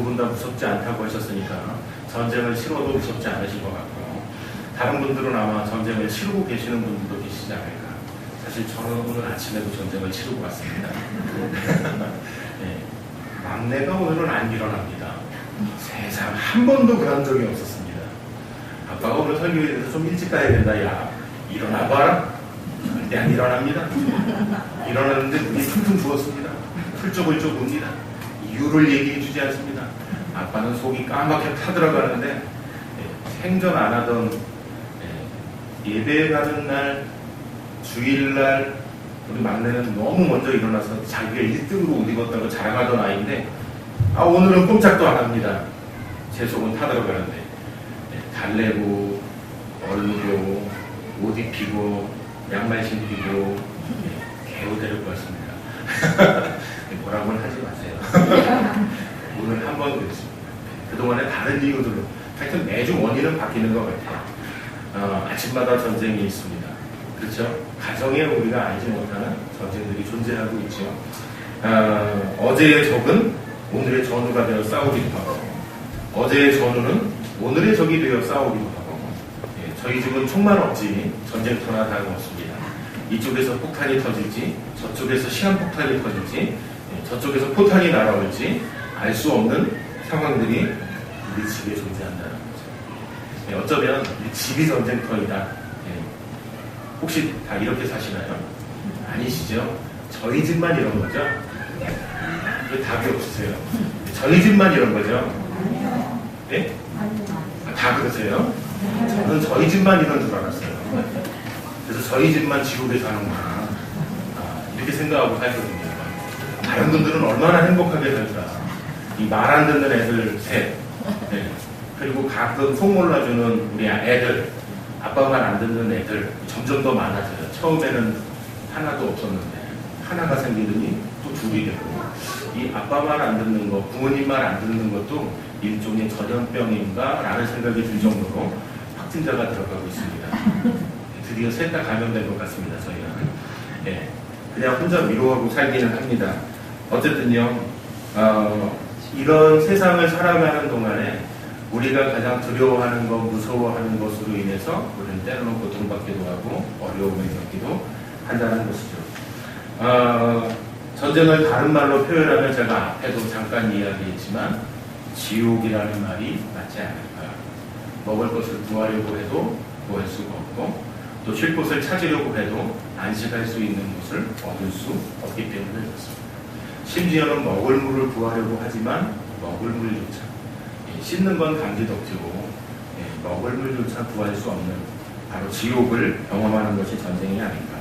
두 분 다 무섭지 않다고 하셨으니까 전쟁을 치러도 무섭지 않으실 것 같고, 다른 분들은 아마 전쟁을 치르고 계시는 분들도 계시지 않을까. 사실 저는 오늘 아침에도 전쟁을 치르고 왔습니다. 네. 막내가 오늘은 안 일어납니다. 세상 한 번도 그런 적이 없었습니다. 아빠가 오늘 설교에 대해서 좀 일찍 가야 된다. 야, 일어나봐라. 절대 안 일어납니다. 일어났는데 눈이 퉁퉁 부었습니다. 훌쩍훌쩍 웁니다. 이유를 얘기해 주지 않습니다. 아빠는 속이 까맣게 타들어가는데, 생전 안 하던 예배 가는 날, 주일날 우리 막내는 너무 먼저 일어나서 자기가 1등으로 옷 입었다고 자랑하던 아이인데, 오늘은 꼼짝도 안 합니다. 제 속은 타들어가는데, 달래고 얼르고 옷 입히고 양말 신기고 개우 데리고 왔습니다. 뭐라고는 하지 마세요. 오늘 한 번 그랬습니다. 그동안에 다른 이유들로 하여튼 매주 원인은 바뀌는 것 같아요. 아침마다 전쟁이 있습니다. 그렇죠? 가정에 우리가 알지 못하는 전쟁들이 존재하고 있죠. 어제의 적은 오늘의 전우가 되어 싸우기도 하고, 어제의 전우는 오늘의 적이 되어 싸우기도 하고, 저희 집은 총만 없지 전쟁터나 다름없습니다. 이쪽에서 폭탄이 터질지, 저쪽에서 시한폭탄이 터질지, 저쪽에서 포탄이 날아올지 알 수 없는 상황들이 우리 집에 존재한다는 거죠. 어쩌면 우리 집이 전쟁터이다. 혹시 다 이렇게 사시나요? 아니시죠? 저희 집만 이런 거죠? 왜 답이 없으세요? 저희 집만 이런 거죠? 네? 다 그러세요? 저는 저희 집만 이런 줄 알았어요. 그래서 저희 집만 지옥에 사는구나. 이렇게 생각하고 살거든요. 다른 분들은 얼마나 행복하게 살까. 이 말 안 듣는 애들 셋, 그리고 가끔 속 몰라주는 우리 애들, 아빠 말 안 듣는 애들 점점 더 많아져요. 처음에는 하나도 없었는데 하나가 생기더니 또 둘이 되고, 이 아빠 말 안 듣는 거, 부모님 말 안 듣는 것도 일종의 전염병인가 라는 생각이 들 정도로 확진자가 들어가고 있습니다. 드디어 셋 다 감염된 것 같습니다. 저희는 그냥 혼자 위로하고 살기는 합니다. 어쨌든요, 이런 세상을 살아가는 동안에 우리가 가장 두려워하는 것, 무서워하는 것으로 인해서 우리는 때로는 고통받기도 하고 어려움을 겪기도 한다는 것이죠. 전쟁을 다른 말로 표현하면 제가 앞에도 잠깐 이야기했지만 지옥이라는 말이 맞지 않을까. 먹을 것을 구하려고 해도 구할 수가 없고, 또 쉴 곳을 찾으려고 해도 안식할 수 있는 곳을 얻을 수 없기 때문에 그렇습니다. 심지어는 먹을 물을 구하려고 하지만 먹을 물조차, 씻는 건 감지덕지고 먹을 물조차 구할 수 없는 바로 지옥을 경험하는 것이 전쟁이 아닌가.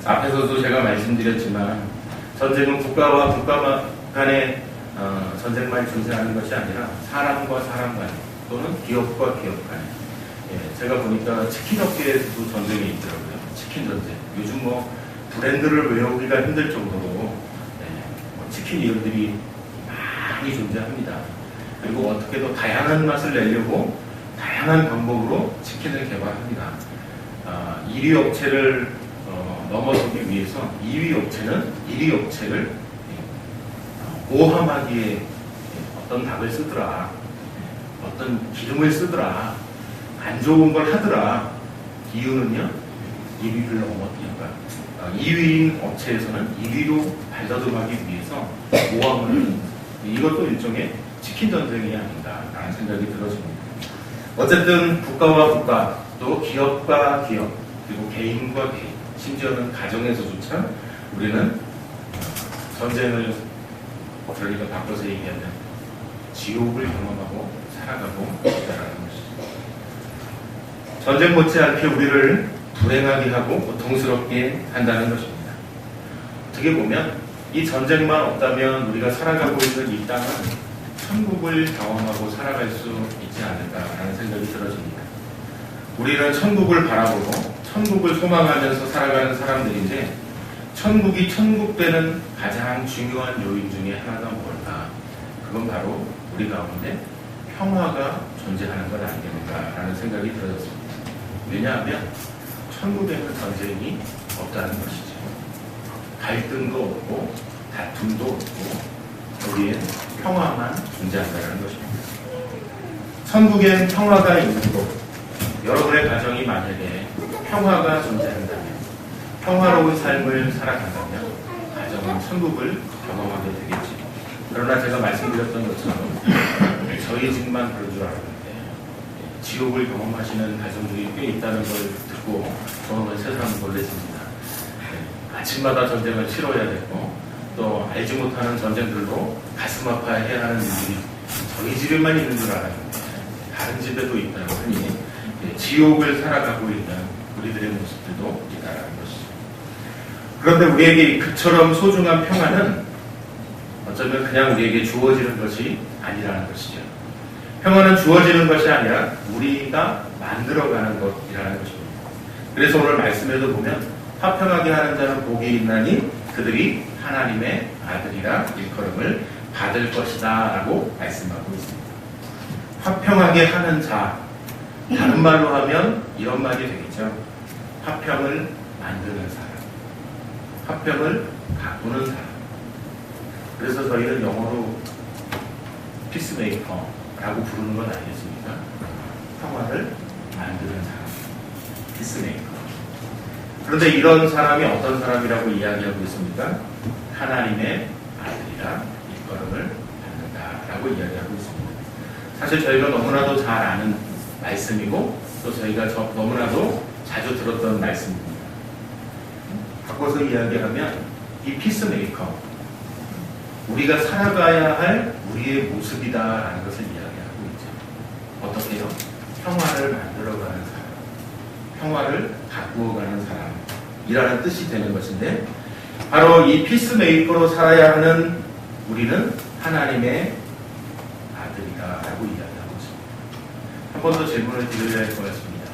앞에서도 제가 말씀드렸지만 전쟁은 국가와 국가 간의 전쟁만 존재하는 것이 아니라 사람과 사람 간, 또는 기업과 기업 간. 제가 보니까 치킨 업계에서도 전쟁이 있더라고요. 치킨 전쟁. 요즘 브랜드를 외우기가 힘들 정도로 치킨 이름들이 많이 존재합니다. 그리고 어떻게 더 다양한 맛을 내려고 다양한 방법으로 치킨을 개발합니다. 1위 업체를 넘어서기 위해서 2위 업체는 1위 업체를 모함하기에 어떤 닭을 쓰더라, 어떤 기름을 쓰더라, 안 좋은 걸 하더라. 이유는요, 1위를 넘어뜨린다. 2위인 업체에서는 1위로 발돋움하기 위해서 모함을 하는, 이것도 일종의 치킨 전쟁이 아닌가라는 생각이 들어집니다. 어쨌든 국가와 국가, 또 기업과 기업, 그리고 개인과 개인, 심지어는 가정에서조차 우리는 전쟁을, 그러니까 바꿔서 얘기하면 지옥을 경험하고 살아가고 있다는 것이죠. 전쟁 못지않게 우리를 불행하게 하고 고통스럽게 한다는 것입니다. 어떻게 보면 이 전쟁만 없다면 우리가 살아가고 있는 이 땅은 천국을 경험하고 살아갈 수 있지 않을까라는 생각이 들어집니다. 우리는 천국을 바라보고 천국을 소망하면서 살아가는 사람들인데, 천국이 천국되는 가장 중요한 요인 중에 하나가 뭘까? 그건 바로 우리 가운데 평화가 존재하는 것 아니겠는가라는 생각이 들어졌습니다. 왜냐하면 천국에는 전쟁이 없다는 것이죠. 갈등도 없고 다툼도 없고 여기엔 평화만 존재한다는 것입니다. 천국엔 평화가 있는 곳, 여러분의 가정이 만약에 평화가 존재한다면, 평화로운 삶을 살아간다면 가정은 천국을 경험하게 되겠지. 그러나 제가 말씀드렸던 것처럼 저희 집만 그런 줄 알았는데 지옥을 경험하시는 가정들이 꽤 있다는 걸 듣고 저는 세상 놀랐습니다. 아침마다 전쟁을 치러야 되고 또 알지 못하는 전쟁들로 가슴 아파해야 하는 일들이 저희 집에만 있는 줄 알았는데 다른 집에도 있다고 하니 지옥을 살아가고 있는 우리들의 모습들도 있다는 것이죠. 그런데 우리에게 그처럼 소중한 평화는 어쩌면 그냥 우리에게 주어지는 것이 아니라는 것이죠. 평화는 주어지는 것이 아니라 우리가 만들어가는 것이라는 것입니다. 그래서 오늘 말씀에도 보면 화평하게 하는 자는 복이 있나니 그들이 하나님의 아들이라 일컬음을 받을 것이다 라고 말씀하고 있습니다. 화평하게 하는 자, 다른 말로 하면 이런 말이 되겠죠. 화평을 만드는 사람, 화평을 가꾸는 사람. 그래서 저희는 영어로 피스메이커라고 부르는 건 아니겠습니까? 평화를 만드는 사람, 피스메이커. 그런데 이런 사람이 어떤 사람이라고 이야기하고 있습니까? 하나님의 아들이라 일컬음을 받는다라고 이야기하고 있습니다. 사실 저희가 너무나도 잘 아는 말씀이고 또 저희가 너무나도 자주 들었던 말씀입니다. 바꿔서 이야기하면 이 피스메이커, 우리가 살아가야 할 우리의 모습이다라는 것을 이야기하고 있죠. 어떻게요? 평화를 만들어가는 사람, 평화를 가꾸어가는 사람이라는 뜻이 되는 것인데 바로 이 피스메이커로 살아야 하는 우리는 하나님의 아들이다라고 이야기하고 있습니다. 한 번 더 질문을 드려야 할 것 같습니다.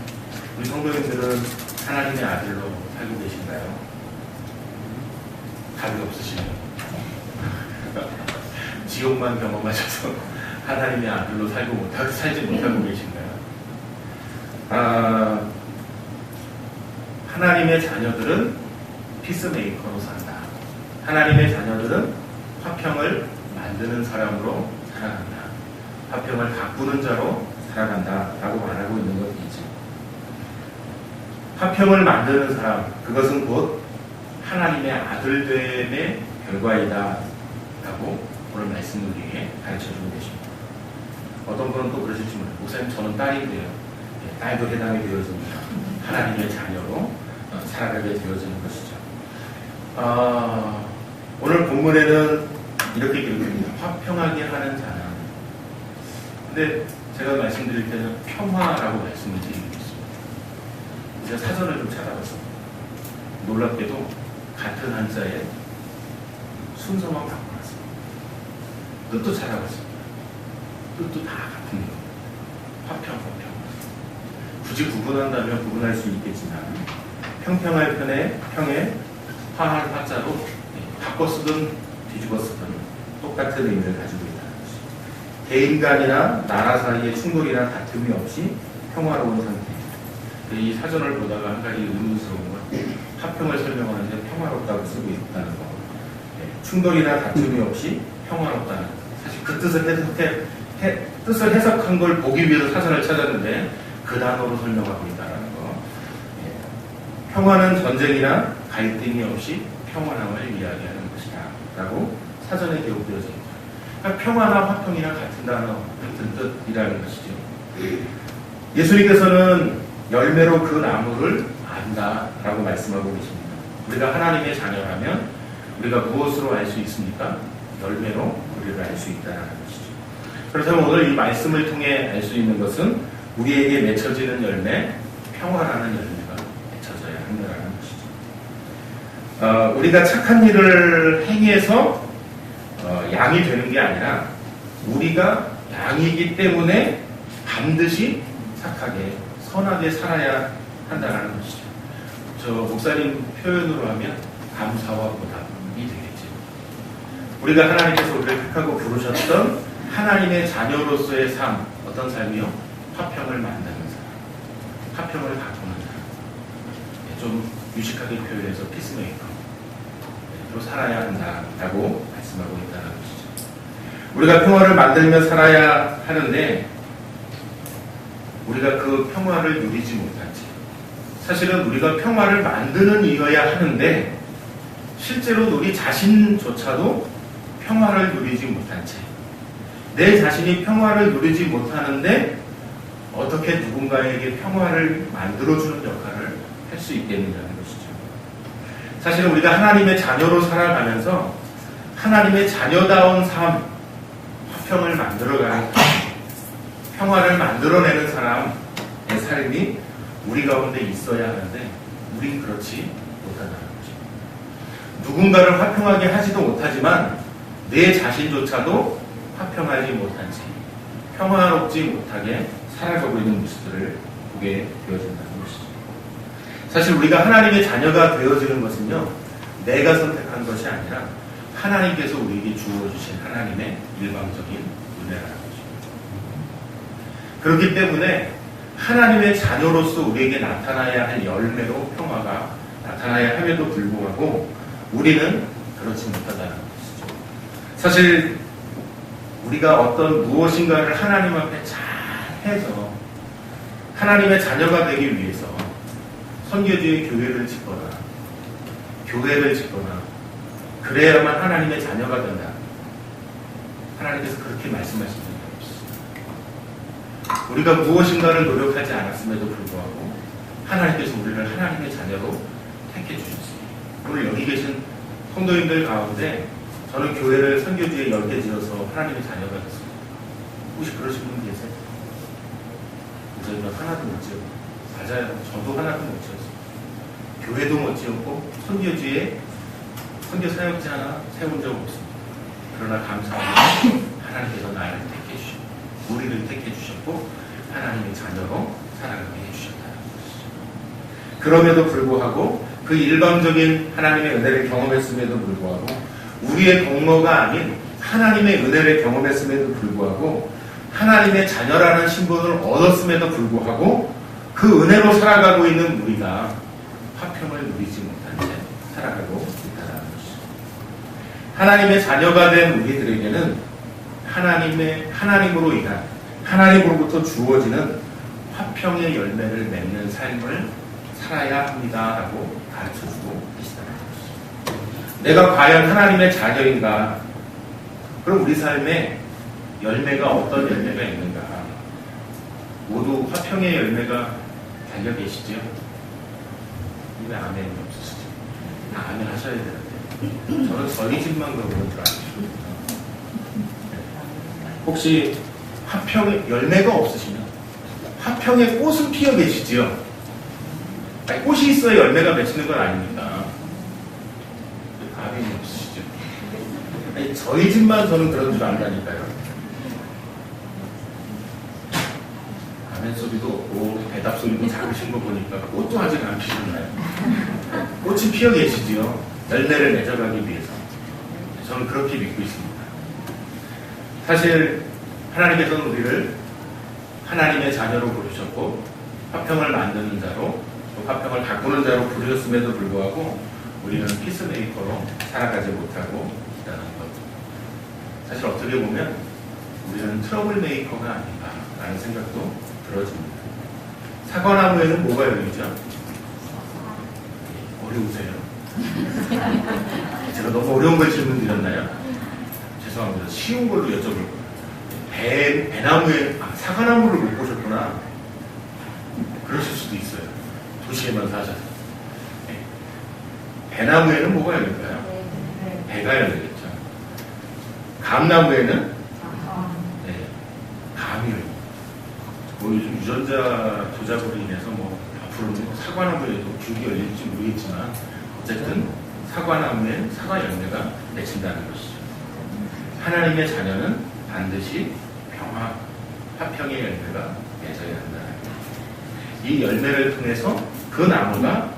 우리 성도님들은 하나님의 아들로 살고 계신가요? 답이 없으시네요. 지옥만 경험하셔서 하나님의 아들로 살지 못하고 계신가요? 하나님의 자녀들은 피스메이커로 산다. 하나님의 자녀들은 화평을 만드는 사람으로 살아간다. 화평을 가꾸는 자로 살아간다 라고 말하고 있는 것이지. 화평을 만드는 사람, 그것은 곧 하나님의 아들됨의 결과이다 라고 오늘 말씀을 우리에게 가르쳐주고 계십니다. 어떤 분은 또 그러실지 몰라요. 목사님, 저는 딸인데요. 딸도 해당이 되어집니다. 하나님의 자녀로 살아가게 되어지는 것이죠. 오늘 본문에는 이렇게 기록됩니다. 화평하게 하는 자는. 근데 제가 말씀드릴 때는 평화라고 말씀을 드리고 있습니다. 제가 사전을 좀 찾아봤습니다. 놀랍게도 같은 한자에 순서만 바꿔놨습니다. 뜻도 찾아봤습니다. 뜻도 다 같은 거. 화평. 굳이 구분한다면 구분할 수 있겠지만 평평할 편에 평에 화할 화자로 바꿔 쓰든 뒤집어 쓰든 똑같은 의미를 가지고 있다는 것입니다. 개인 간이나 나라 사이의 충돌이나 다툼이 없이 평화로운 상태. 이 사전을 보다가 한 가지 의문스러운 건 화평을 설명하는데 평화롭다고 쓰고 있다는 거. 충돌이나 다툼이 없이 평화롭다는 거. 사실 그 뜻을 해석한 걸 보기 위해서 사전을 찾았는데 그 단어로 설명하고 있다는 거. 평화는 전쟁이나 갈등이 없이 평안함을 이야기하는 것이다 라고 사전에 기록되어져 있다. 그러니까 평화나 화평이나 같은 단어, 같은 뜻이라는 것이죠. 예수님께서는 열매로 그 나무를 안다 라고 말씀하고 계십니다. 우리가 하나님의 자녀라면 우리가 무엇으로 알 수 있습니까? 열매로 우리를 알 수 있다는 것이죠. 그렇다면 오늘 이 말씀을 통해 알 수 있는 것은 우리에게 맺혀지는 열매, 평화라는 열매가 맺혀져야 한다는 것이죠. 우리가 착한 일을 행해서 양이 되는 게 아니라 우리가 양이기 때문에 반드시 착하게, 선하게 살아야 한다는 것이죠. 저 목사님 표현으로 하면 감사와 보답이 되겠죠. 우리가 하나님께서 우리를 택하고 부르셨던 하나님의 자녀로서의 삶, 어떤 삶이요? 화평을 만드는 사람, 화평을 가꾸는 사람, 좀 유식하게 표현해서 피스메이커로 살아야 한다라고 말씀하고 있다는 것이죠. 우리가 평화를 만들며 살아야 하는데 우리가 그 평화를 누리지 못한 채, 사실은 우리가 평화를 만드는 이어야 하는데 실제로 우리 자신조차도 평화를 누리지 못한 채, 내 자신이 평화를 누리지 못하는데 어떻게 누군가에게 평화를 만들어주는 역할을 할 수 있겠느냐는 것이죠. 사실은 우리가 하나님의 자녀로 살아가면서 하나님의 자녀다운 삶, 화평을 만들어가는 삶, 평화를 만들어내는 사람의 삶이 우리 가운데 있어야 하는데 우린 그렇지 못한다는 거죠. 누군가를 화평하게 하지도 못하지만 내 자신조차도 화평하지 못한 채 평화롭지 못하게 살아가고 있는 모습들을 보게 되어진다는 것이죠. 사실 우리가 하나님의 자녀가 되어지는 것은요, 내가 선택한 것이 아니라 하나님께서 우리에게 주어주신 하나님의 일방적인 은혜라는 거죠. 그렇기 때문에 하나님의 자녀로서 우리에게 나타나야 할 열매로 평화가 나타나야 함에도 불구하고 우리는 그렇지 못하다는 것이죠. 사실 우리가 어떤 무엇인가를 하나님 앞에 잘 해서 하나님의 자녀가 되기 위해서 선교지의 교회를 짓거나 교회를 짓거나 그래야만 하나님의 자녀가 된다. 하나님께서 그렇게 말씀하신 적이 없습니다. 우리가 무엇인가를 노력하지 않았음에도 불구하고 하나님께서 우리를 하나님의 자녀로 택해 주셨습니다. 오늘 여기 계신 성도님들 가운데 저는 교회를 선교지에 10개 지어서 하나님의 자녀가 됐습니다. 혹시 그러신 분 계세요? 저희는 하나도 못 지었고, 맞아요. 저도 하나도 못 지었어요. 교회도 못 지었고 선교지에 선교 사역자 하나 세운 적 없습니다. 그러나 감사하게 하나님께서 나를 택해 주셨고 우리를 택해 주셨고 하나님의 자녀로 살아가게 해주셨다는 것이죠. 그럼에도 불구하고 그 일방적인 하나님의 은혜를 경험했음에도 불구하고 우리의 공로가 아닌 하나님의 은혜를 경험했음에도 불구하고 하나님의 자녀라는 신분을 얻었음에도 불구하고 그 은혜로 살아가고 있는 우리가 화평을 누리지 못한 채 살아가고 있다는 것이죠. 하나님의 자녀가 된 우리들에게는 하나님으로 인한 하나님으로부터 주어지는 화평의 열매를 맺는 삶을 살아야 합니다라고 가르쳐주고 계시다는 것이죠. 내가 과연 하나님의 자녀인가? 그럼 우리 삶에 열매가 어떤 열매가 있는가? 모두 화평의 열매가 달려 계시죠? 왜 아멘이 없으시죠? 다 아멘 하셔야 되는데 저는 저희 집만 그런 줄 알죠. 혹시 화평의 열매가 없으시면 화평의 꽃은 피어 계시지요? 아니, 꽃이 있어야 열매가 맺히는 건 아닙니까? 아멘이 없으시죠? 아니, 저희 집만 저는 그런 줄 안다니까요. 아멘 소리도 없고 대답 소리도 작으신 거 보니까 꽃도 아직 안 피셨나요? 꽃이 피어 계시지요? 열매를 맺어가기 위해서. 저는 그렇게 믿고 있습니다. 사실 하나님께서는 우리를 하나님의 자녀로 부르셨고 화평을 만드는 자로 또 화평을 가꾸는 자로 부르셨음에도 불구하고 우리는 피스메이커로 살아가지 못하고 있다는 것. 사실 어떻게 보면 우리는 트러블 메이커가 아닌가라는 생각도 들어집니다. 사과나무에는 뭐가 열리죠? 어려우세요? 제가 너무 어려운 걸 질문 드렸나요? 죄송합니다. 쉬운 걸로 여쭤볼 거예요. 배나무에, 사과나무를 못 보셨구나. 그러실 수도 있어요. 도시에만 사셔서. 배나무에는 뭐가 열릴까요? 배가 열리겠죠. 감나무에는 감이 열립니다. 뭐 요즘 유전자 조작으로 인해서 뭐 앞으로는 사과나무에도 귤이 열릴지 모르겠지만 어쨌든 사과나무엔 사과 열매가 맺힌다는 것이죠. 하나님의 자녀는 반드시 평화, 화평의 열매가 맺어야 한다는 것. 이 열매를 통해서 그 나무가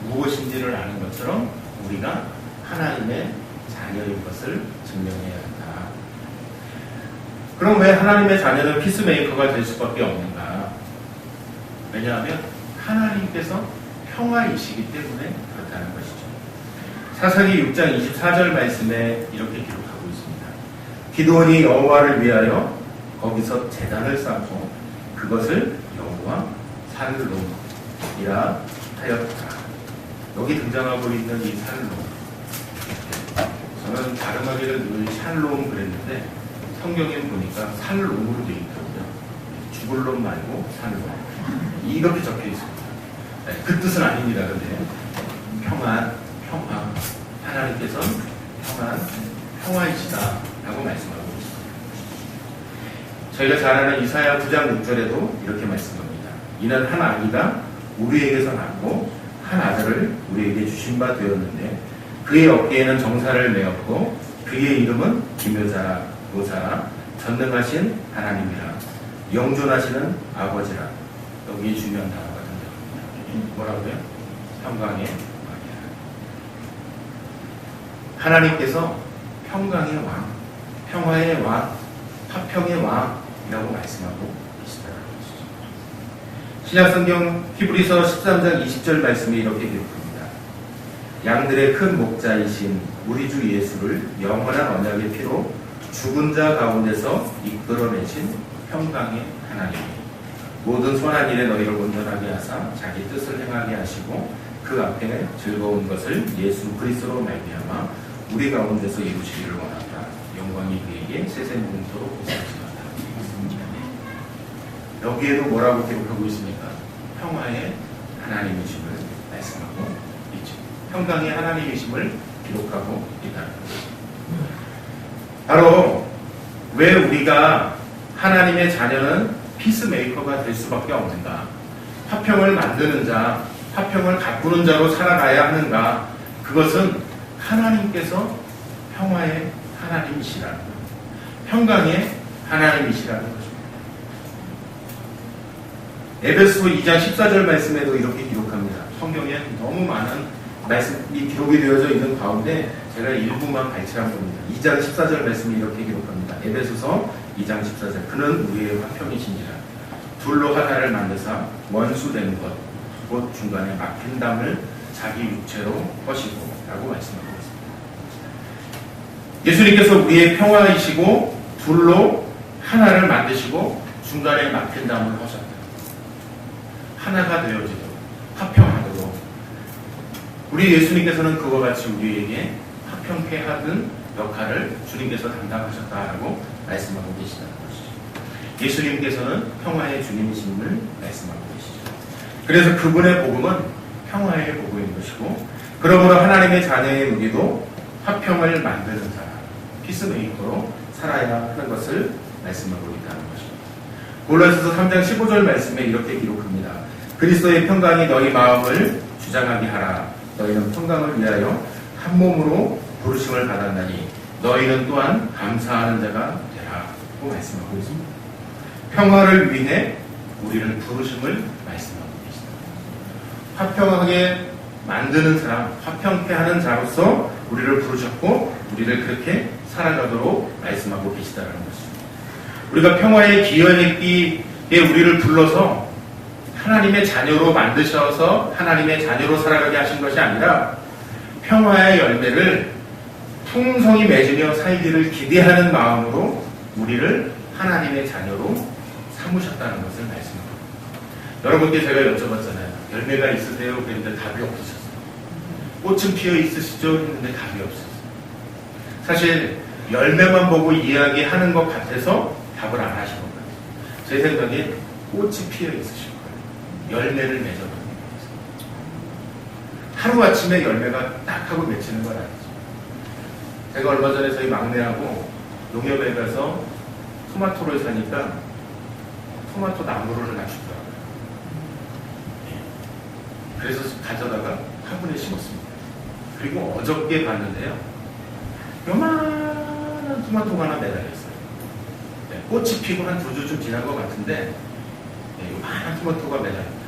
무엇인지를 아는 것처럼 우리가 하나님의 자녀인 것을 증명해야 한다. 그럼 왜 하나님의 자녀는 피스메이커가 될 수밖에 없는가? 왜냐하면 하나님께서 평화이시기 때문에 그렇다는 것이죠. 사사기 6장 24절 말씀에 이렇게 기록하고 있습니다. 기드온이 여호와를 위하여 거기서 제단을 쌓고 그것을 여호와 살롬이라 하였다. 여기 등장하고 있는 이 살롬, 저는 발음하기를 늘 샬롬 그랬는데 성경에 보니까 살롬으로 되어 있거든요. 죽을 놈 말고 살롬, 이렇게 적혀 있습니다. 그 뜻은 아닙니다. 근데 평안, 하나님께서는 평화이시다 라고 말씀하고 있습니다. 저희가 잘 아는 이사야 9장 6절에도 이렇게 말씀합니다. 이는 한 아기가 우리에게서 낳고 한 아들을 우리에게 주신 바 되었는데 그의 어깨에는 정사를 메었고 그의 이름은 기묘자라 보좌라 전능하신 하나님이라 영존하시는 아버지라. 여기 중요한 단어가 등장합니다. 뭐라고요? 평강의 왕이라. 하나님께서 평강의 왕, 평화의 왕, 화평의 왕이라고 말씀하고 계시다는 것이죠. 신약성경 히브리서 13장 20절 말씀이 이렇게 기록합니다. 양들의 큰 목자이신 우리 주 예수를 영원한 언약의 피로 죽은 자 가운데서 이끌어내신 평강의 하나님이 모든 선한 일에 너희를 온전하게 하사 자기 뜻을 행하게 하시고 그 앞에 즐거운 것을 예수 그리스도로 말미암아 우리 가운데서 이루시기를 원한다. 영광이 그에게 세세무궁토록 있으시다. 여기에도 뭐라고 기록하고 있습니까? 평화의 하나님이심을 말씀하고 있죠. 평강의 하나님이심을 기록하고 있다는 것입니다. 바로 왜 우리가 하나님의 자녀는 피스메이커가 될 수밖에 없는가? 화평을 만드는 자, 화평을 가꾸는 자로 살아가야 하는가? 그것은 하나님께서 평화의 하나님이시라는 것, 평강의 하나님이시라는 것입니다. 에베소서 2장 14절 말씀에도 이렇게 기록합니다. 성경에 너무 많은 말씀이 기록이 되어져 있는 가운데 제가 일부만 발췌한 겁니다. 2장 14절 말씀이 이렇게 기록합니다. 에베소서 2장 14절 그는 우리의 화평이신지라 둘로 하나를 만드사 원수 된 것 곧 중간에 막힌 담을 자기 육체로 허시고 라고 말씀하고 있습니다. 예수님께서 우리의 평화이시고 둘로 하나를 만드시고 중간에 막힌 담을 허셨다. 하나가 되어지도록 화평하도록 우리 예수님께서는 그와 같이 우리에게 화평케 하던 역할을 주님께서 담당하셨다라고 말씀하고 계시다는 것이죠. 예수님께서는 평화의 주님이심을 말씀하고 계시죠. 그래서 그분의 복음은 평화의 복음인 것이고 그러므로 하나님의 자녀의 우리도 화평을 만드는 사람, 피스메이커로 살아야 하는 것을 말씀하고 있다는 것입니다. 골로새서 3장 15절 말씀에 이렇게 기록합니다. 그리스도의 평강이 너희 마음을 주장하게 하라. 너희는 평강을 위하여 한 몸으로 부르심을 받았나니 너희는 또한 감사하는 자가 되라고 말씀하고 있습니다. 평화를 위해 우리를 부르심을 말씀하고 계십니다. 화평하게 만드는 사람, 화평케 하는 자로서 우리를 부르셨고 우리를 그렇게 살아가도록 말씀하고 계시다는 것입니다. 우리가 평화의 기여했기에 우리를 불러서 하나님의 자녀로 만드셔서 하나님의 자녀로 살아가게 하신 것이 아니라 평화의 열매를 풍성히 맺으며 살기를 기대하는 마음으로 우리를 하나님의 자녀로 삼으셨다는 것을 말씀합니다. 여러분께 제가 여쭤봤잖아요. 열매가 있으세요? 그랬는데 답이 없으셨어요. 꽃은 피어 있으시죠? 했는데 답이 없었어요. 사실 열매만 보고 이야기하는 것 같아서 답을 안 하신 것 같아요. 제 생각에 꽃이 피어 있으실 거예요. 열매를 맺어가는 거예요. 하루아침에 열매가 딱 하고 맺히는 건 아니죠. 제가 얼마 전에 저희 막내하고 농협에 가서 토마토를 사니까 토마토 나무를 하나 주더라고요. 그래서 가져다가 화분에 심었습니다. 그리고 어저께 봤는데요. 요만한 토마토가 하나 매달렸어요. 네, 꽃이 피고 한 2주쯤 지난 것 같은데 네, 요만한 토마토가 매달렸다.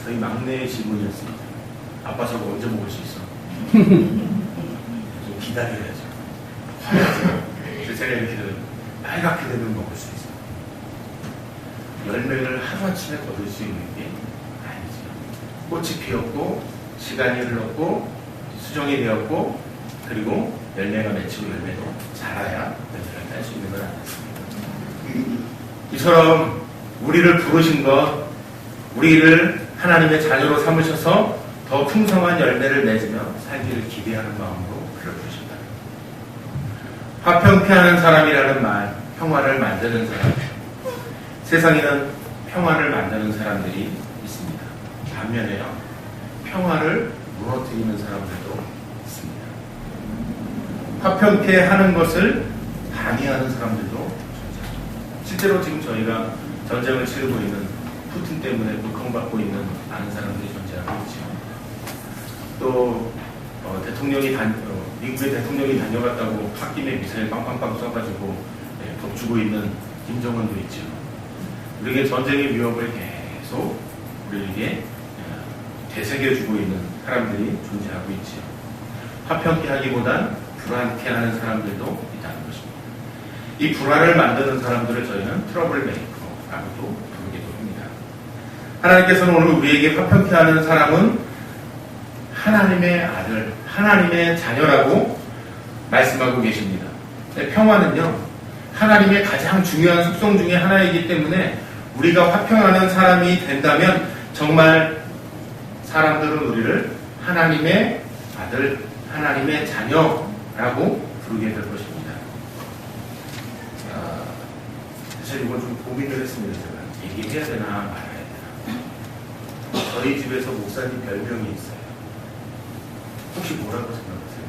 저희 막내의 질문이었습니다. 아빠 저거 언제 먹을 수 있어? 좀 기다려야죠. 그래서 제가 이렇게 빨갛게 되면 먹을 수 있어요. 열매를 하루아침에 거둘 수 있는 게 아니죠. 꽃이 피었고 시간이 흘렀고 수정이 되었고 그리고 열매가 맺히고 열매도 자라야 열매를 딸 수 있는 건 아니었습니다. 이처럼 우리를 부르신 것, 우리를 하나님의 자녀로 삼으셔서 더 풍성한 열매를 맺으며 살기를 기대하는 마음으로 그를 부르신다. 화평케 하는 사람이라는 말, 평화를 만드는 사람. 세상에는 평화를 만드는 사람들이 있습니다. 반면에요, 평화를 무너뜨리는 사람들도 있습니다. 화평케 하는 것을 방해하는 사람들도 존재합니다. 실제로 지금 저희가 전쟁을 치르고 있는 푸틴 때문에 고통받고 있는 많은 사람들이 존재하고 있죠. 또 미국의 대통령이 다녀갔다고 홧김에 미사일 빵빵빵 쏴가지고 덮주고 있는 김정은도 있죠. 우리에게 전쟁의 위협을 계속 우리에게 되새겨주고 있는 사람들이 존재하고 있죠. 화평케 하기보단 불안케 하는 사람들도 있다는 것입니다. 이 불안을 만드는 사람들을 저희는 트러블 메이커라고도 부르기도 합니다. 하나님께서는 오늘 우리에게 화평케 하는 사람은 하나님의 아들, 하나님의 자녀라고 말씀하고 계십니다. 평화는요, 하나님의 가장 중요한 속성 중에 하나이기 때문에 우리가 화평하는 사람이 된다면 정말 사람들은 우리를 하나님의 아들, 하나님의 자녀라고 부르게 될 것입니다. 사실 이건 좀 고민을 했습니다. 제가 얘기해야 되나 말아야 되나. 저희 집에서 목사님 별명이 있어요. 혹시 뭐라고 생각하세요?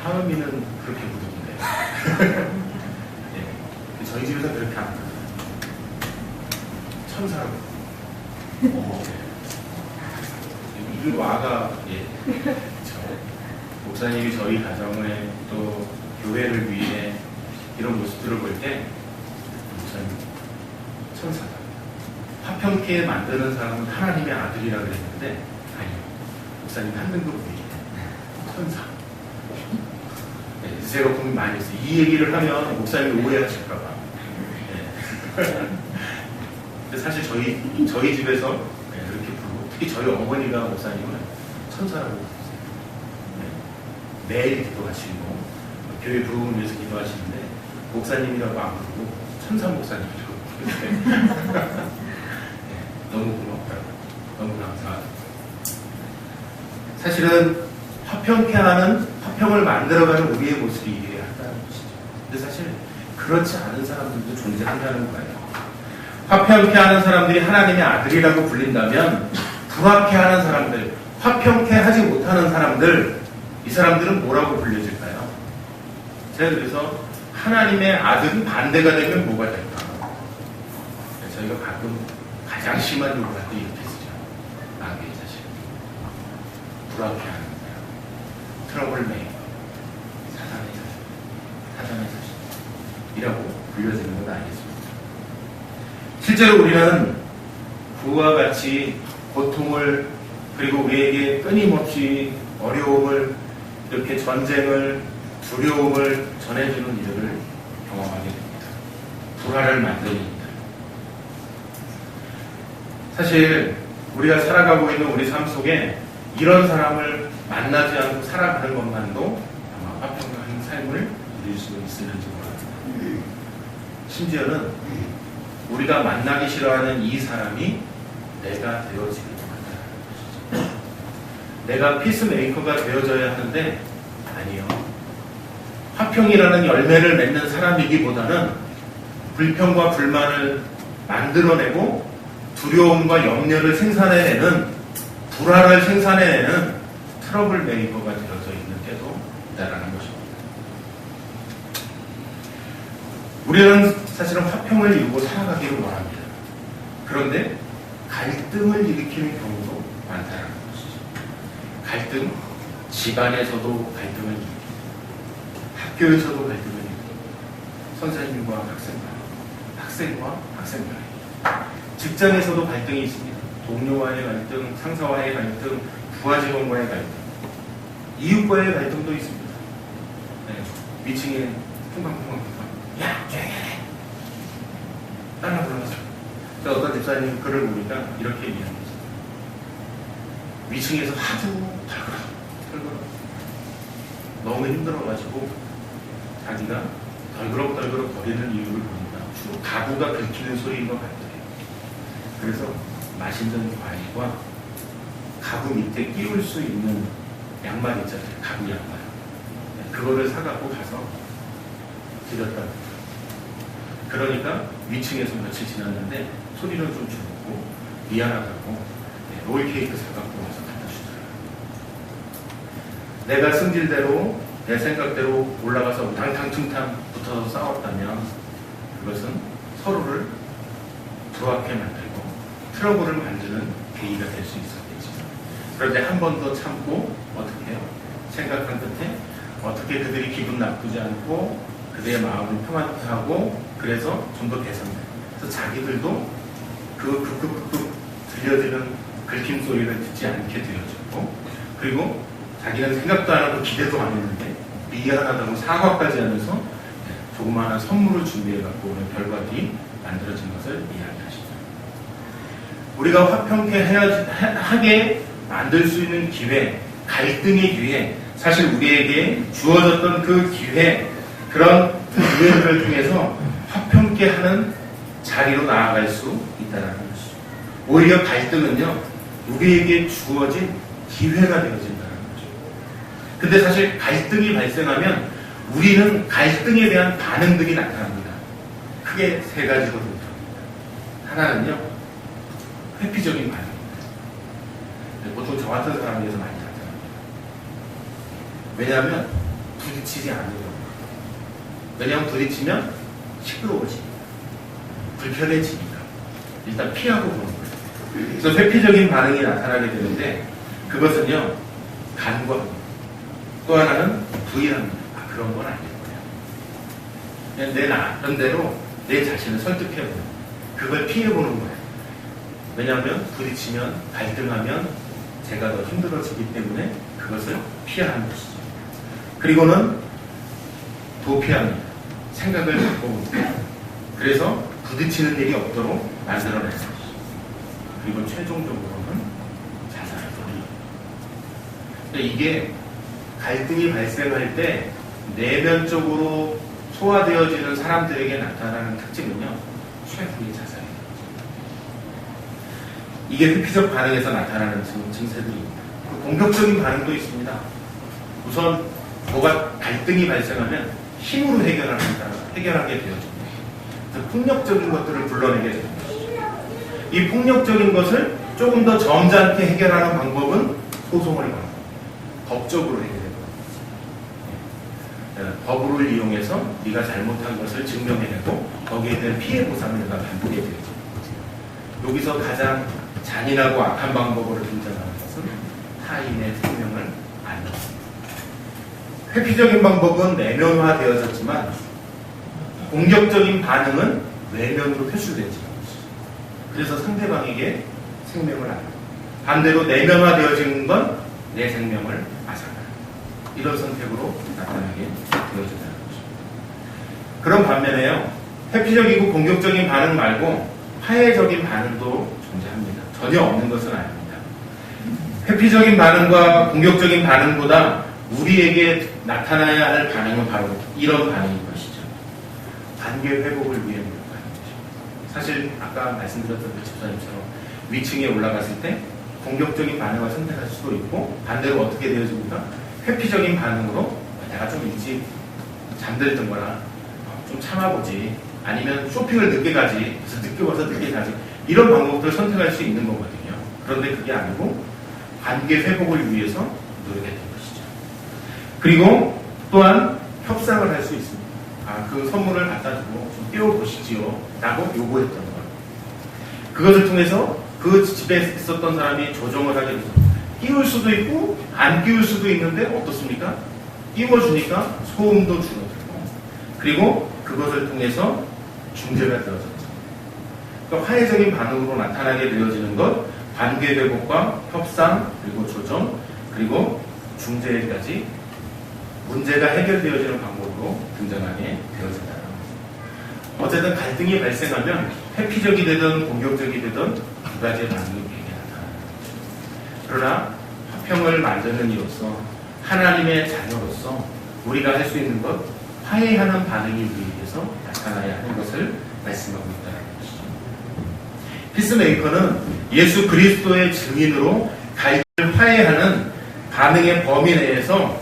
하은이는 그렇게 부르던데. 네. 저희 집에서 그렇게 안 부르요. 천사라고. 이 와가, 목사님이 저희 가정에 또 교회를 위해 이런 모습들을 볼 때, 목사님 천사다. 화평케 만드는 사람은 하나님의 아들이라 그랬는데, 아니요. 목사님 한 등급 위에 천사. 네, 제가 고민 많이 했어요. 이 얘기를 하면 목사님이 오해하실까봐. 네. 근데 사실 저희 집에서 이렇게 부르고, 특히 저희 어머니가 목사님을 천사라고 부르세요. 네. 매일 기도하시고 교회 부흥을 위해서 기도하시는데 목사님이라고 안 부르고 천사 목사님이라고 부르는데 네, 너무 고맙다고, 너무 감사하다고. 사실은 화평케 하는, 화평을 만들어가는 우리의 모습이 이래야 한다는 것이죠. 근데 사실 그렇지 않은 사람들도 존재한다는 거예요. 화평케 하는 사람들이 하나님의 아들이라고 불린다면 불화케 하는 사람들, 화평케 하지 못하는 사람들, 이 사람들은 뭐라고 불려질까요? 제가 그래서 하나님의 아들이 반대가 되면 뭐가 될까? 저희가 가끔 가장 심한 욕을 할 때 이렇게 쓰죠. 마귀의 자식, 불화케 하는 사람, 트러블 메이커, 사단의 자식이라고 불려지는 건 아니겠습니까? 실제로 우리는 그와 같이 고통을, 그리고 우리에게 끊임없이 어려움을, 이렇게 전쟁을, 두려움을 전해주는 일을 경험하게 됩니다. 불화를 만드는 일. 사실 우리가 살아가고 있는 우리 삶 속에 이런 사람을 만나지 않고 살아가는 것만도 아마 화평한 삶을 누릴 수 있을지 모릅니다. 심지어는 우리가 만나기 싫어하는 이 사람이 내가 되어지기도 한다는 것이죠. 내가 피스메이커가 되어져야 하는데 아니요. 화평이라는 열매를 맺는 사람이기보다는 불평과 불만을 만들어내고 두려움과 염려를 생산해내는, 불화를 생산해내는 트러블 메이커가 되어져 있는 때도 있다는 것입니다. 우리는 사실은 화평을 이루고 살아가기를 원합니다. 그런데 갈등을 일으키는 경우도 많다는 것이죠. 갈등, 집안에서도 갈등을 일으킵니다. 학교에서도 갈등을 일으킵니다. 선생님과 학생 간, 학생과 학생 간, 직장에서도 갈등이 있습니다. 동료와의 갈등, 상사와의 갈등, 부하 직원과의 갈등, 이웃과의 갈등도 있습니다. 네, 위층에 쿵쾅쿵쾅쿵쾅, 야, 조용히 해! 따라 불러서. 어떤 집사님 글을 보니까 이렇게 얘기하는 거죠. 위층에서 하도 털거라. 너무 힘들어가지고 자기가 덜그럭덜그럭 거리는 이유를 보니까 주로 가구가 긁히는 소리인 것 같아요. 그래서 맛있는 과일과 가구 밑에 끼울 수 있는 양말 있잖아요. 가구 양말. 그거를 사갖고 가서 드렸다. 그러니까 위층에서 며칠 지났는데 소리는 좀 줄었고 미안하다고 롤케이크 사갖고 와서 갖다 주더라고요. 내가 승질대로 내 생각대로 올라가서 우당탕충탕 붙어서 싸웠다면 그것은 서로를 부합하게 만들고 트러블을 만드는 계기가 될 수 있었겠죠. 그런데 한 번 더 참고 어떻게 해요? 생각한 끝에 어떻게 그들이 기분 나쁘지 않고 그들의 마음을 평안케 하고 그래서 좀 더 개선돼요. 그래서 자기들도 그 극극극극 들려지는 긁힘 소리를 듣지 않게 되어졌고 그리고 자기는 생각도 안 하고 기대도 안 했는데 미안하다고 사과까지 하면서 조그마한 선물을 준비해갖고 오는 결과들이 만들어진 것을 이야기하시죠. 우리가 화평케 하게 만들 수 있는 기회, 갈등의 기회, 사실 우리에게 주어졌던 그 기회, 그런 기회들을 통해서 화평케 하는 자리로 나아갈 수 있다는 것이죠. 오히려 갈등은요, 우리에게 주어진 기회가 되어진다는 거죠. 근데 사실 갈등이 발생하면 우리는 갈등에 대한 반응들이 나타납니다. 크게 세 가지로 나타납니다. 하나는요, 회피적인 반응입니다. 보통 저 같은 사람에게서 많이 나타납니다. 왜냐하면 부딪히지 않으려고. 왜냐하면 부딪히면 시끄러워집니다. 불편해지니까. 일단 피하고 보는 거예요. 그래서 회피적인 반응이 나타나게 되는데 그것은요, 간과합니다. 또 하나는 부인합니다. 그런 건 아닐 거예요. 그냥 내 나름대로 내 자신을 설득해보는 거예요. 그걸 피해보는 거예요. 왜냐하면 부딪히면 갈등하면 제가 더 힘들어지기 때문에 그것을 피하는 것이죠. 그리고는 도피합니다. 생각을 바꿔봅니다. 그래서 부딪히는 일이 없도록 만들어내는 것이죠. 그리고 최종적으로는 자살을 벌입니다. 이게 갈등이 발생할 때 내면적으로 소화되어지는 사람들에게 나타나는 특징은요, 최후의 자살이에요. 이게 회피적 반응에서 나타나는 증세들입니다. 공격적인 반응도 있습니다. 우선 뭐가 갈등이 발생하면 힘으로 해결하게 되어집니다. 폭력적인 것들을 불러내게 됩니다. 이 폭력적인 것을 조금 더 점잖게 해결하는 방법은 소송을 가고 법적으로 해결해요. 법을 이용해서 네가 잘못한 것을 증명해내고 거기에 대한 피해 보상을 내가 반복해 되죠. 여기서 가장 잔인하고 악한 방법으로 등장하는 것은 타인의 생명을 안놓습니다. 회피적인 방법은 내면화되어졌지만 공격적인 반응은 외면으로 표출되지. 그래서 상대방에게 생명을 안놓고 반대로 내면화되어지는 건 내 생명을 앗아가는 이런 선택으로 나타나게 되어진다는 거죠. 그런 반면에요, 회피적이고 공격적인 반응 말고 화해적인 반응도 존재합니다. 전혀 없는 것은 아닙니다. 회피적인 반응과 공격적인 반응보다 우리에게 나타나야 할 반응은 바로 이런 반응인 것이죠. 관계 회복을 위해 노력하는 것이죠. 사실 아까 말씀드렸던 그 집사님처럼 위층에 올라갔을 때 공격적인 반응을 선택할 수도 있고 반대로 어떻게 되어집니까? 회피적인 반응으로 내가 좀 일찍 잠들든거나 좀 참아보지, 아니면 쇼핑을 늦게 가지, 그래서 늦게 와서 늦게 가지, 이런 방법들을 선택할 수 있는 거거든요. 그런데 그게 아니고 관계 회복을 위해서 노력했던 것이죠. 그리고 또한 협상을 할 수 있습니다. 그 선물을 갖다 주고 좀 띄워보시지요 라고 요구했던 것. 그것을 통해서 그 집에 있었던 사람이 조정을 하게 돼서 끼울 수도 있고 안 끼울 수도 있는데 어떻습니까? 끼워주니까 소음도 줄어들고 그리고 그것을 통해서 중재가 되어졌죠. 그러니까 화해적인 반응으로 나타나게 되어지는 것, 관계 회복과 협상, 그리고 조정, 그리고 중재까지 문제가 해결되어지는 방법으로 등장하게 되어진다는 것입니다. 어쨌든 갈등이 발생하면 회피적이 되든 공격적이 되든 두 가지의 반응이 나타나는 것입니다. 그러나 화평을 만드는 이로써 하나님의 자녀로서 우리가 할 수 있는 것, 화해하는 반응이 우리에게서 나타나야 하는 것을 말씀하고 있다는 것이죠. 피스메이커는 예수 그리스도의 증인으로 갈등을 화해하는 반응의 범위 내에서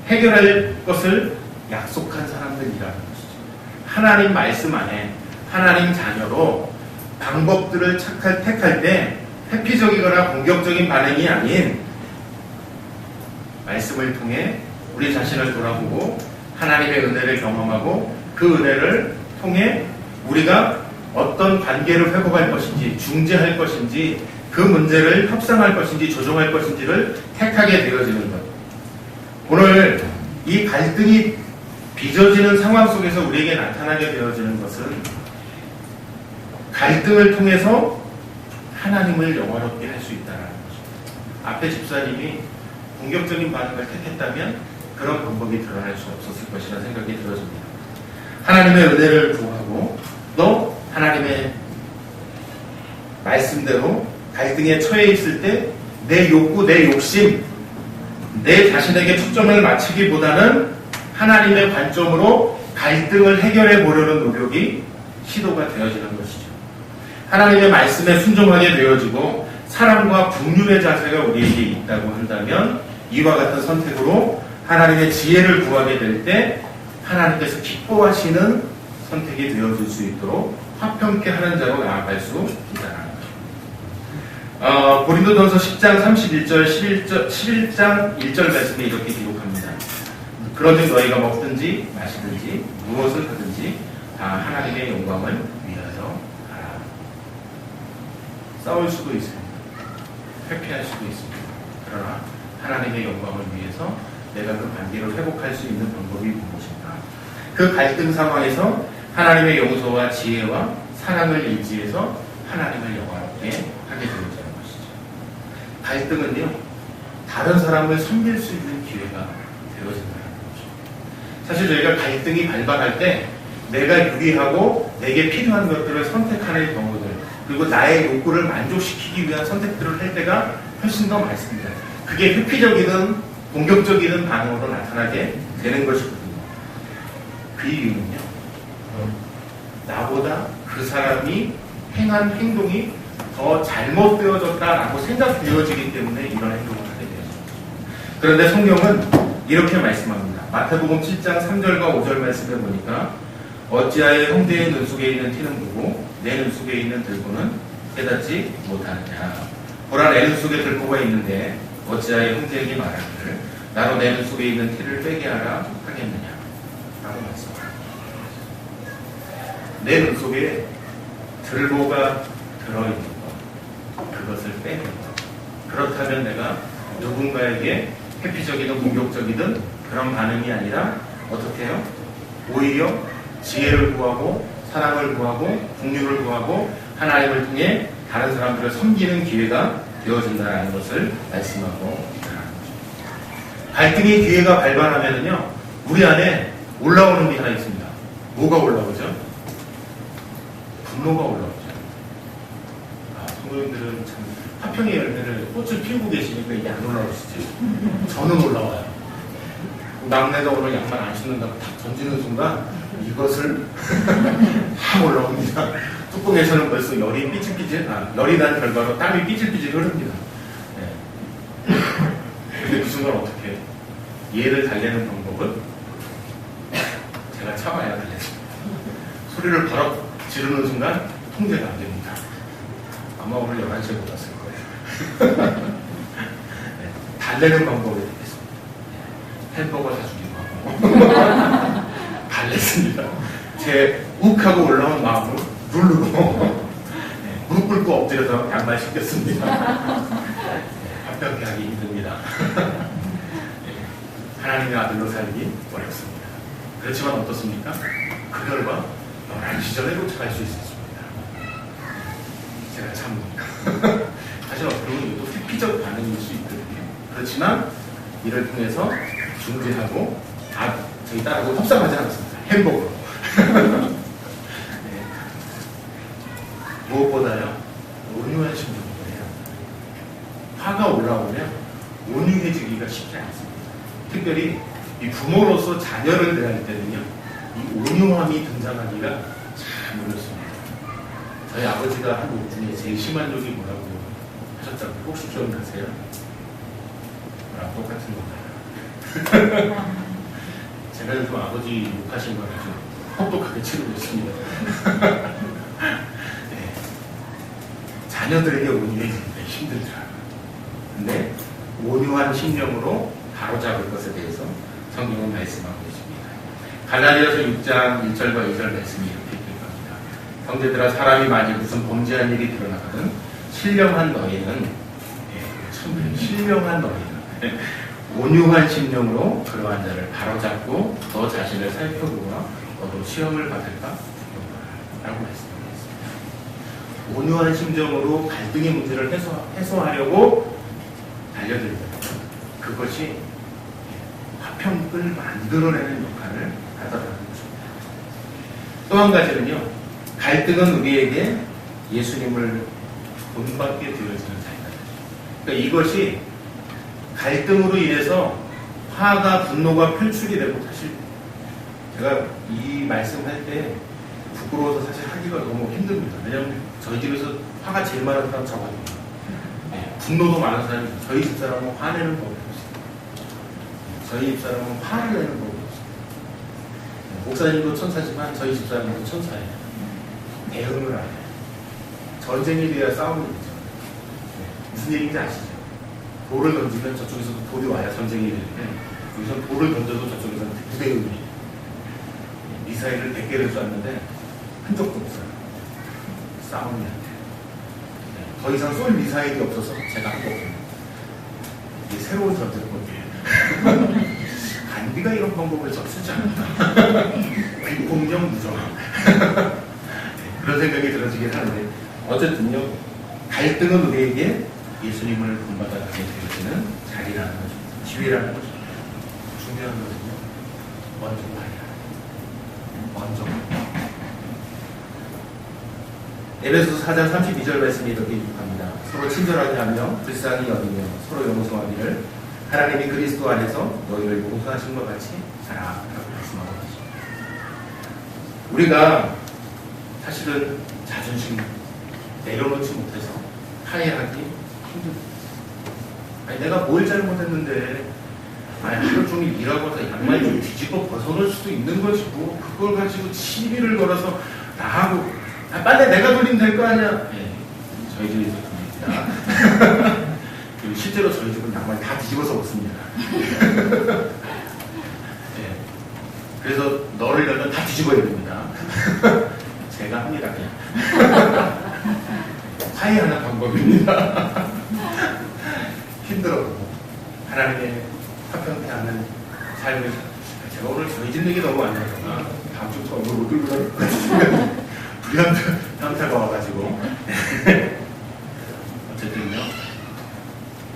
해결할 것을 약속한 사람들이라는 것이죠. 하나님 말씀 안에 하나님 자녀로 방법들을 택할 때 회피적이거나 공격적인 반응이 아닌 말씀을 통해 우리 자신을 돌아보고 하나님의 은혜를 경험하고 그 은혜를 통해 우리가 어떤 관계를 회복할 것인지 중재할 것인지 그 문제를 협상할 것인지 조정할 것인지를 택하게 되어지는 것. 오늘 이 갈등이 빚어지는 상황 속에서 우리에게 나타나게 되어지는 것은 갈등을 통해서 하나님을 영화롭게 할 수 있다는 것입니다. 앞에 집사님이 공격적인 반응을 택했다면 그런 방법이 드러날 수 없었을 것이라는 생각이 들어집니다. 하나님의 은혜를 구하고 또 하나님의 말씀대로 갈등에 처해 있을 때 내 욕구, 내 욕심, 내 자신에게 초점을 맞추기보다는 하나님의 관점으로 갈등을 해결해 보려는 노력이 시도가 되어지는 것이죠. 하나님의 말씀에 순종하게 되어지고 사랑과 긍휼의 자세가 우리에게 있다고 한다면 이와 같은 선택으로 하나님의 지혜를 구하게 될 때 하나님께서 기뻐하시는 선택이 되어질 수 있도록 화평케 하는 자로 나아갈 수 있다는 고린도전서 10장 31절 11장 1절 말씀에 이렇게 기록합니다. 그러즉 너희가 먹든지 마시든지 무엇을 하든지 다 하나님의 영광을 위하여 하라. 싸울 수도 있습니다. 회피할 수도 있습니다. 그러나 하나님의 영광을 위해서 내가 그 관계를 회복할 수 있는 방법이 무엇인가? 그 갈등 상황에서 하나님의 용서와 지혜와 사랑을 의지해서 하나님을 영화롭게 하게 되어지는 것이죠. 갈등은요, 다른 사람을 섬길 수 있는 기회가 되어진다는 거죠. 사실 저희가 갈등이 발발할 때 내가 유리하고 내게 필요한 것들을 선택하는 경우들, 그리고 나의 욕구를 만족시키기 위한 선택들을 할 때가 훨씬 더 많습니다. 그게 회피적이든 공격적이든 반응으로 나타나게 되는 것이거든요. 그 이유는요, 나보다 그 사람이 행한 행동이 더 잘못되어졌다라고 생각되어지기 때문에 이런 행동을 하게 되죠. 그런데 성경은 이렇게 말씀합니다. 마태복음 7장 3절과 5절 말씀에 보니까 어찌하여 형제의 눈 속에 있는 티는 보고 내 눈 속에 있는 들보는 깨닫지 못하느냐. 보라, 내 눈 속에 들보가 있는데 어찌하여 형제에게 말하기를 나로 내 눈 속에 있는 티를 빼게 하라 하겠느냐 라고 말씀합니다. 내 눈 속에 들보가 들어있는 것, 그것을 빼는 것. 그렇다면 내가 누군가에게 회피적이든 공격적이든 그런 반응이 아니라 어떻게 해요? 오히려 지혜를 구하고 사랑을 구하고 긍휼을 구하고 하나님을 통해 다른 사람들을 섬기는 기회가 되어진다는 것을 말씀하고 있다는 거죠. 갈등의 기회가 발발하면요, 우리 안에 올라오는 게 하나 있습니다. 뭐가 올라오죠? 분노가 올라오죠. 성도님들은 참 화평의 열매를 꽃을 피우고 계시니까 이게 안 올라오시죠. 저는 올라와요. 막내가 오늘 양말 안 신는다고 탁 던지는 순간 이것을 확 올라옵니다. 뚜껑에서는 벌써 열이 삐질삐질, 열이 난 결과로 땀이 삐질삐질 흐릅니다. 네. 근데 그 순간 어떻게 해요? 얘를 달래는 방법은 제가 참아야 달래습니다. 소리를 바로 지르는 순간 통제가 안 됩니다. 아마 오늘 11시에 못 왔을 거예요. 네. 달래는 방법이 되겠습니다. 햄버거 사주기도 하고 달랬습니다. 제 욱하고 올라온 마음을 누르고 네, 무릎 꿇고 엎드려서 양말 신겼습니다. 네, 화평케 하기 힘듭니다. 네, 하나님의 아들로 살기 어렵습니다. 그렇지만 어떻습니까? 그 결과 11시전에 도착할 수 있었습니다. 제가 참으니까. 사실 어떻게 보면 이것도 회피적 반응일 수 있거든요. 그렇지만 이를 통해서 중재하고 저희 딸하고 협상하지 않았습니다. 햄버거. 네. 무엇보다요, 온유한 심정이에요. 화가 올라오면 온유해지기가 쉽지 않습니다. 특별히 이 부모로서 자녀를 대할 때는요, 이 온유함이 등장하기가 참 어렵습니다. 저희 아버지가 한 것 중에 제일 심한 적이 뭐라고 하셨다고 혹시 기억나세요? 똑같은 건가요? 제가 요즘 아버지 욕하신 걸 아주 혹독하게 치르고 있습니다. 네. 자녀들에게 온유해지는 게 힘들더라고요. 근데 온유한 심령으로 바로잡을 것에 대해서 성경은 말씀하고 있습니다. 갈라디아서 6장 1절과 2절 말씀이 이렇게 기록합니다. 형제들아, 사람이 만일 무슨 범죄한 일이 드러나거든 신령한 너희는, 참 신령한 너희는 온유한 심령으로 그러한 자를 바로잡고 너 자신을 살펴보아 너도 시험을 받을까 라고 말씀하고 있습니다. 온유한 심정으로 갈등의 문제를 해소하려고 달려들면 그것이 화평을 만들어내는 역할을 하더라는 것입니다. 또 한 가지는요, 갈등은 우리에게 예수님을 본받게 되어지는 사이다. 그러니까 이것이 갈등으로 인해서 화가, 분노가 표출이 되고, 사실 제가 이 말씀할 때 부끄러워서 사실 하기가 너무 힘듭니다. 왜냐하면 저희 집에서 화가 제일 많은 사람 저거든요. 분노도 많은 사람이, 저희 집사람은 화내는 법이 없어요. 저희 집사람은 화를 내는 법이 없어요. 목사님도 천사지만 저희 집사람도 천사예요. 대응을 안 해요. 전쟁이 돼야 싸움이 되죠. 무슨 얘기인지 아시죠? 돌을 던지면 저쪽에서도 돌이 와야 전쟁이 되는데, 여기서 돌을 던져도 저쪽에서는 부대응이. 미사일을 100개를 쐈는데 한 적도 없어요. 싸움이 안 돼요. 더 이상 쏠 미사일이 없어서 제가 한 거거든요. 이게 새로운 전쟁법이에요. 간디가 이런 방법을 쓰지 않았다. 공정 무정함. 그런 생각이 들어지긴 하는데, 어쨌든요, 갈등은 우리에게 예수님을 본받아가게 되어지는 자리라는 거죠. 지위라는 거죠. 중요한 것은요, 먼저 말이야. 먼저. 에베소서 4장 32절 말씀이 이렇게 기록합니다. 서로 친절하게 하며 불쌍히 여기며 서로 용서하기를 하나님이 그리스도 안에서 너희를 용서하신 것 같이 하라라고 말씀하고 계십니다. 우리가 사실은 자존심 내려놓지 못해서 화해하기 힘듭니다. 아니, 내가 뭘 잘못했는데, 아니, 하루 종일 일하고서 양말 좀 뒤집어 벗어놓을 수도 있는 것이고, 그걸 가지고 시비를 걸어서 나하고, 빨래 내가 돌리면 될 거 아니야. 네, 저희 집에서 그럽니다. 그리고 실제로 저희 집은 양말 다 뒤집어서 먹습니다. 네, 그래서 너를 열면 다 뒤집어야 됩니다. 제가 합니다, 그냥. 화해하는 방법입니다. 힘들어도 하나님의 화평케 하는 삶을. 제가 오늘 저희 집 얘기 너무 많이 하잖아. 다음 주부터 얼굴 못 들고 다니고 불현타가 와가지고. 어쨌든요,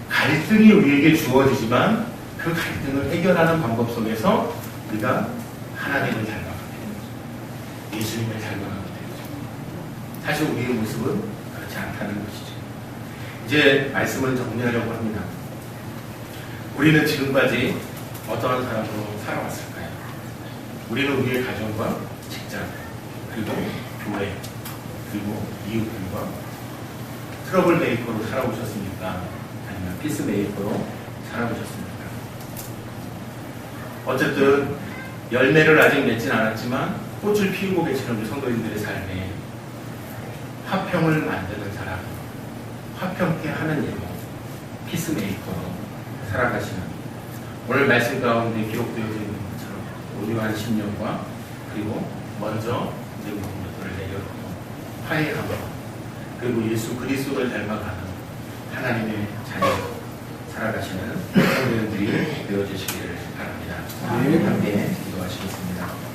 갈등이 우리에게 주어지지만 그 갈등을 해결하는 방법 속에서 우리가 하나님을 닮아가게 되는 거죠. 예수님을 닮아가게 되는 거죠. 사실 우리의 모습은 그렇지 않다는 것이죠. 이제 말씀을 정리하려고 합니다. 우리는 지금까지 어떠한 사람으로 살아왔을까요? 우리는 우리의 가정과 직장, 그리고 교회, 그리고 이웃들과 트러블 메이커로 살아오셨습니까? 아니면 피스 메이커로 살아오셨습니까? 어쨌든 열매를 아직 맺진 않았지만 꽃을 피우고 계시는 우리 성도님들의 삶에 화평을 만드는 사람, 화평케 하는 예모, 피스 메이커로 살아가시는, 오늘 말씀 가운데 기록되어 있는 것처럼 온유한 심령과, 그리고 먼저 이제 것들을 내려놓고 화해하고, 그리고 예수 그리스도를 닮아가는 하나님의 자녀로 살아가시는 성도들이 되어주시기를 바랍니다. 함께 기도하시겠습니다.